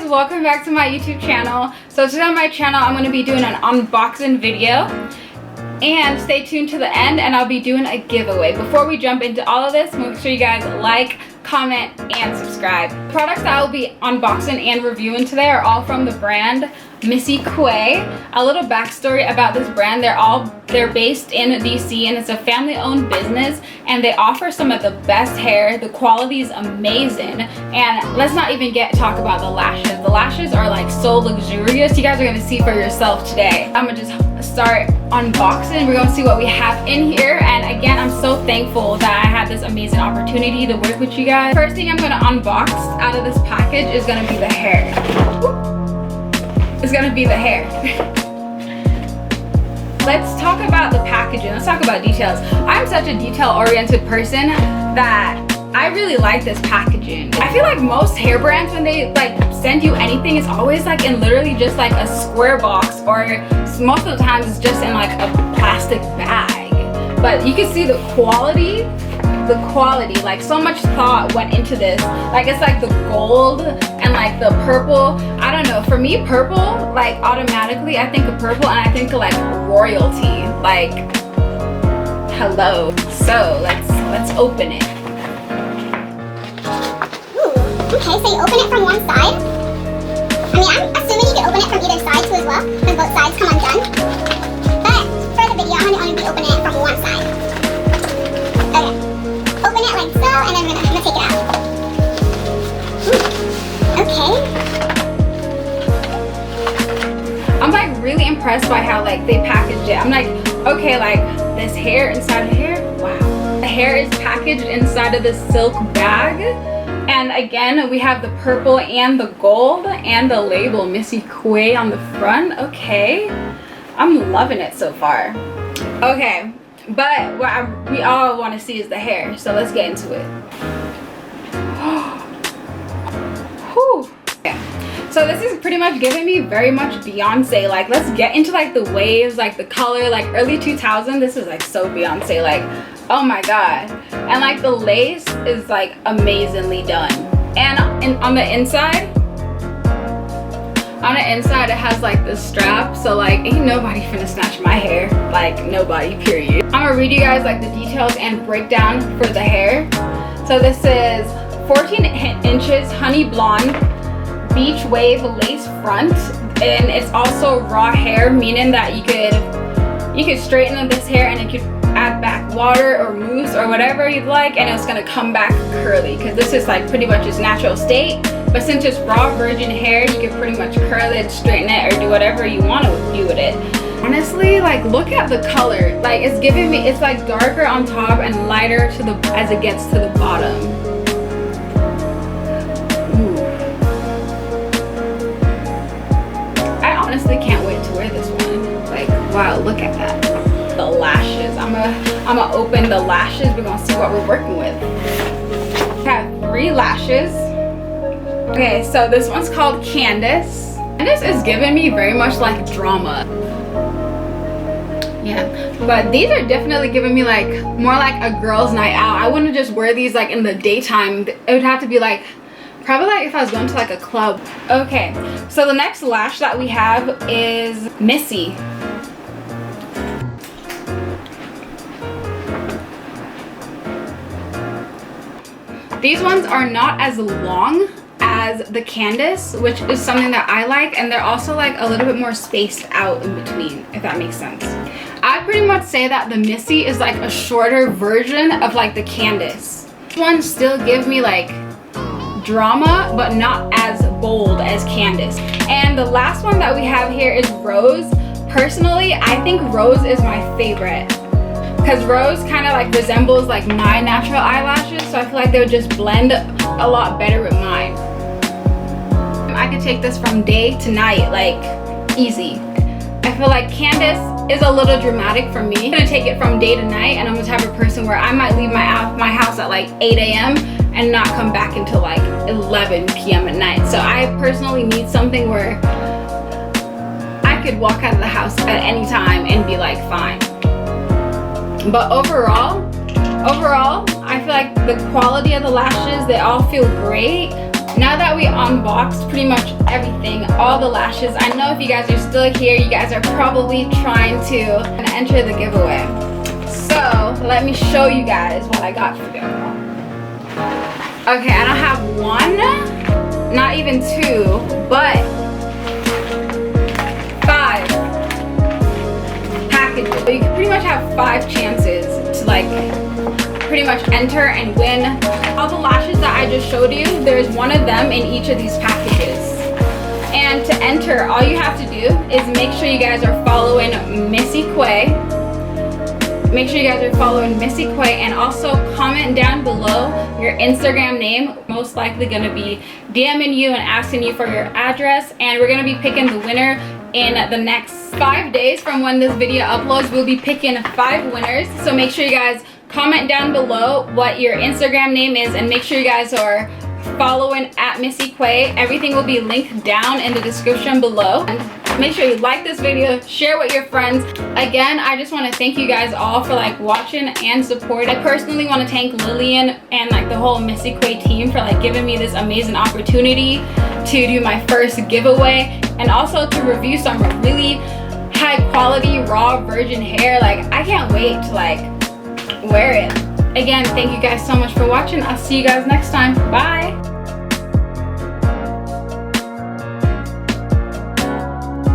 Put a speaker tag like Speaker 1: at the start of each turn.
Speaker 1: guys, welcome back to my YouTube channel. So today on my channel I'm going to be doing an unboxing video, and stay tuned to the end and I'll be doing a giveaway. Before we jump into all of this, make sure you guys like, comment, and subscribe. Products that I will be unboxing and reviewing today are all from the brand Missyquai. A little backstory about this brand: they're based in DC and it's a family-owned business, and they offer some of the best hair. The quality is amazing, and let's not even talk about the lashes. The lashes are like so luxurious. You guys are gonna see for yourself today. I'm gonna just start unboxing. We're gonna see what we have in here, and again, I'm so thankful that I had this amazing opportunity to work with you guys. First thing I'm gonna unbox out of this package is gonna be the hair. It's gonna be the hair. Let's talk about the packaging. Let's talk about details. I'm such a detail-oriented person that I really like this packaging. I feel like most hair brands, when they like send you anything, it's always like in literally just like a square box, or most of the times it's just in like a plastic bag. But you can see the quality, like so much thought went into this. Like it's like the gold and like the purple. I don't know, for me purple, like automatically I think of purple and I think of like royalty, like hello. So let's open it.
Speaker 2: Ooh, okay, so you open it from one side. I mean, I'm assuming you can open it from either side too as well, because both sides come undone. But for the video, I'm only be opening it from one side. Okay. Open it like so, and then I'm gonna take it out. Ooh. Okay.
Speaker 1: I'm like really impressed by how like they packaged it. I'm like, okay, like this hair inside of here, wow. The hair is packaged inside of this silk bag. And again, we have the purple and the gold and the label Missyquai on the front. Okay, I'm loving it so far. Okay, but what we all want to see is the hair, so let's get into it. Whew. Okay. So this is pretty much giving me very much Beyonce. Like, let's get into like the waves, like the color, like early 2000. This is like so Beyonce, like oh my god. And like the lace is like amazingly done. And on the inside it has like this strap, so like ain't nobody finna snatch my hair, like nobody, period. I'm gonna read you guys like the details and breakdown for the hair. So this is 14 inches honey blonde beach wave lace front, and it's also raw hair, meaning that you could straighten this hair and it could add back water or mousse or whatever you'd like, and it's gonna come back curly, because this is like pretty much its natural state. But since it's raw virgin hair, you can pretty much curl it, straighten it, or do whatever you want to do with it. Honestly, like look at the color. Like it's giving me, it's like darker on top and lighter as it gets to the bottom. Ooh. I honestly can't wait to wear this one. Like wow, look at that. The lashes. I'm gonna open the lashes. We're gonna see what we're working with. I have 3 lashes. Okay, so this one's called Candace. Candace is giving me very much like drama. Yeah, but these are definitely giving me like more like a girl's night out. I wouldn't just wear these like in the daytime. It would have to be like probably like if I was going to like a club. Okay, so the next lash that we have is Missy. These ones are not as long as the Candace, which is something that I like, and they're also like a little bit more spaced out in between, if that makes sense. I pretty much say that the Missy is like a shorter version of like the Candace. These ones still give me like drama, but not as bold as Candace. And the last one that we have here is Rose. Personally, I think Rose is my favorite, because Rose kind of like resembles like my natural eyelashes, so I feel like they would just blend a lot better with mine. I could take this from day to night, like easy. I feel like Candace is a little dramatic for me. I'm gonna take it from day to night, and I'm the type of person where I might leave my house at like 8 a.m. and not come back until like 11 p.m. at night. So I personally need something where I could walk out of the house at any time and be like fine. But overall, I feel like the quality of the lashes, they all feel great. Now that we unboxed pretty much everything, all the lashes, I know if you guys are still here, you guys are probably trying to enter the giveaway. So let me show you guys what I got for you. Okay, I don't have one, not even two, but 5 packages. So you can pretty much have 5 chances to like pretty much enter and win. All the lashes that I just showed you, there's one of them in each of these packages. And to enter, all you have to do is make sure you guys are following Missyquai. Make sure you guys are following Missyquai, and also comment down below your Instagram name. Most likely gonna be DMing you and asking you for your address, and we're gonna be picking the winner in the next 5 days from when this video uploads. We'll be picking 5 winners, so make sure you guys comment down below what your Instagram name is, and make sure you guys are following at Missyquai. Everything will be linked down in the description below. And make sure you like this video, share with your friends. Again, I just want to thank you guys all for like watching and support. I personally want to thank Lillian and like the whole Missyquai team for like giving me this amazing opportunity to do my first giveaway, and also to review some really high quality raw virgin hair. Like, I can't wait to like wear it. Again, thank you guys so much for watching. I'll see you guys next time. Bye.